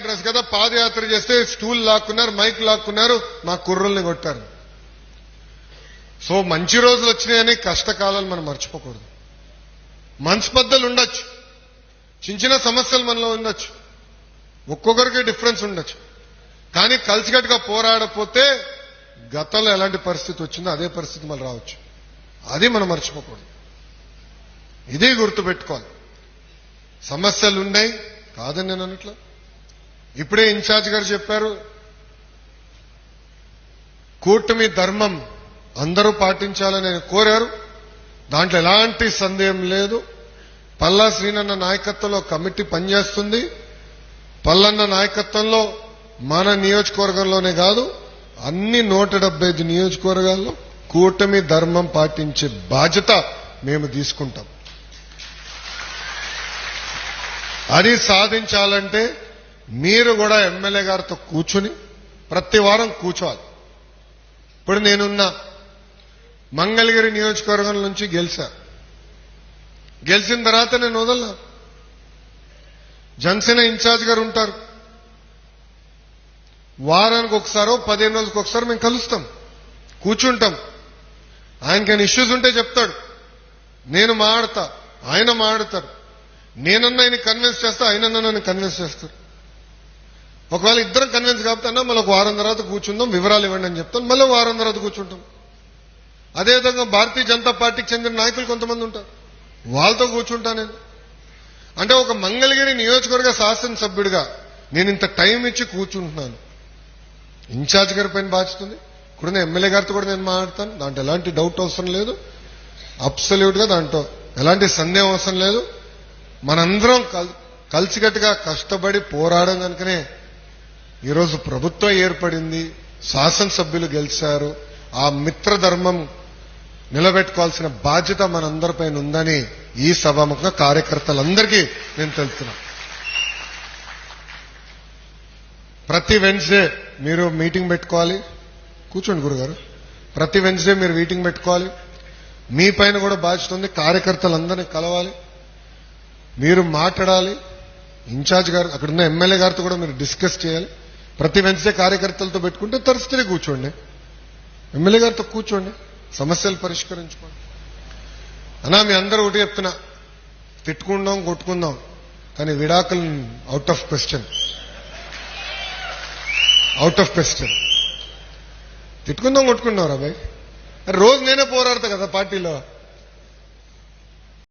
Dress కదా పాదయాత్ర చేస్తే stool లాక్కున్నారు, mic లాక్కున్నారు, మా కుర్రల్ని కొట్టారు. సో మంచి రోజులు వచ్చినాయని కష్టకాలాలు మనం మర్చిపోకూడదు. మనస్పర్ధలు ఉండొచ్చు, చిన్న చిన్న సమస్యలు మనలో ఉండొచ్చు, ఒక్కొక్కరికి డిఫరెన్స్ ఉండొచ్చు. కానీ కలిసికట్టుగా పోరాడపోతే గతంలో ఎలాంటి పరిస్థితి వచ్చిందో అదే పరిస్థితి మళ్ళీ రావచ్చు. అది మనం మర్చిపోకూడదు. ఇదే గుర్తుపెట్టుకోవాలి. సమస్యలు ఉన్నాయి కాదని నేను అన్నట్లు. ఇప్పుడే ఇన్ఛార్జ్ గారు చెప్పారు, కూటమి ధర్మం అందరూ పాటించాలని ఆయన కోరారు. దాంట్లో ఎలాంటి సందేహం లేదు. పల్లా శ్రీనన్న నాయకత్వంలో కమిటీ పనిచేస్తుంది. పల్లన్న నాయకత్వంలో మన నియోజకవర్గంలోనే కాదు అన్ని 175 నియోజకవర్గాల్లో కూటమి ధర్మం పాటించే బాధ్యత మేము తీసుకుంటాం. అది సాధించాలంటే మీరు కూడా ఎమ్మెల్యే గారితో కూర్చుని ప్రతి వారం కూర్చోవాలి. ఇప్పుడు నేనున్న మంగళగిరి నియోజకవర్గం నుంచి గెలిచిన తర్వాత నేను వదలనా. జనసేన ఇన్ఛార్జ్ గారు ఉంటారు. వారానికి ఒకసారో 15 రోజులకు ఒకసారి మేము కలుస్తాం, కూర్చుంటాం. ఆయనకైనా ఇష్యూస్ ఉంటే చెప్తాడు, నేను మాట్లాడతా, ఆయన మాట్లాడతారు. నేనన్నా ఆయన కన్విన్స్ చేస్తా, ఆయనన్నా నన్ను కన్విన్స్ చేస్తారు. ఒకవేళ ఇద్దరం కన్విన్స్ కాకపోతే మళ్ళీ ఒక వారం తర్వాత కూర్చుందాం, వివరాలు ఇవ్వండి అని చెప్తాను. మళ్ళీ వారం తర్వాత కూర్చుంటాం. అదేవిధంగా భారతీయ జనతా పార్టీకి చెందిన నాయకులు కొంతమంది ఉంటారు, వాళ్ళతో కూర్చుంటా నేను. అంటే ఒక మంగళగిరి నియోజకవర్గ శాసనసభ్యుడిగా నేను ఇంత టైం ఇచ్చి కూర్చుంటున్నాను. ఇన్ఛార్జ్ గారి పైన బాధ్యత ఉంది. ఇప్పుడున్న ఎమ్మెల్యే గారితో కూడా నేను మాట్లాడతాను. దాంట్లో ఎలాంటి డౌట్ అవసరం లేదు. అబ్సల్యూట్ గా దాంట్లో ఎలాంటి సందేహం అవసరం లేదు. మనందరం కలిసికట్టుగా కష్టపడి పోరాడడం కనుకనే ఈరోజు ప్రభుత్వం ఏర్పడింది, శాసనసభ్యులు గెలిచారు. ఆ మిత్రధర్మం నిలబెట్టుకోవాల్సిన బాధ్యత మనందరిపైన ఉందని ఈ సభాముఖంగా కార్యకర్తలందరికీ నేను తెలుపుతున్నా. ప్రతి వెన్స్డే మీరు మీటింగ్ పెట్టుకోవాలి. కూర్చోండి గురుగారు. ప్రతి వెన్స్డే మీరు మీటింగ్ పెట్టుకోవాలి. మీ పైన కూడా బాధ్యత ఉంది. కార్యకర్తలందరినీ కలవాలి, మీరు మాట్లాడాలి. ఇన్ఛార్జ్ గారు అక్కడున్న ఎమ్మెల్యే గారితో కూడా మీరు డిస్కస్ చేయాలి. ప్రతి వెన్స్డే కార్యకర్తలతో పెట్టుకుంటే తరచుగా కూర్చోండి, ఎమ్మెల్యే గారితో కూర్చోండి, సమస్యలు పరిష్కరించుకోండి. అన్నా మీ అందరూ ఒకటి చెప్తున్నా, తిట్టుకుందాం కొట్టుకుందాం కానీ విడాకులు అవుట్ ఆఫ్ క్వశ్చన్. తిట్టుకుందాం కొట్టుకుందాం రా బాయ్. రోజు నేనే పోరాడతా కదా పార్టీలో.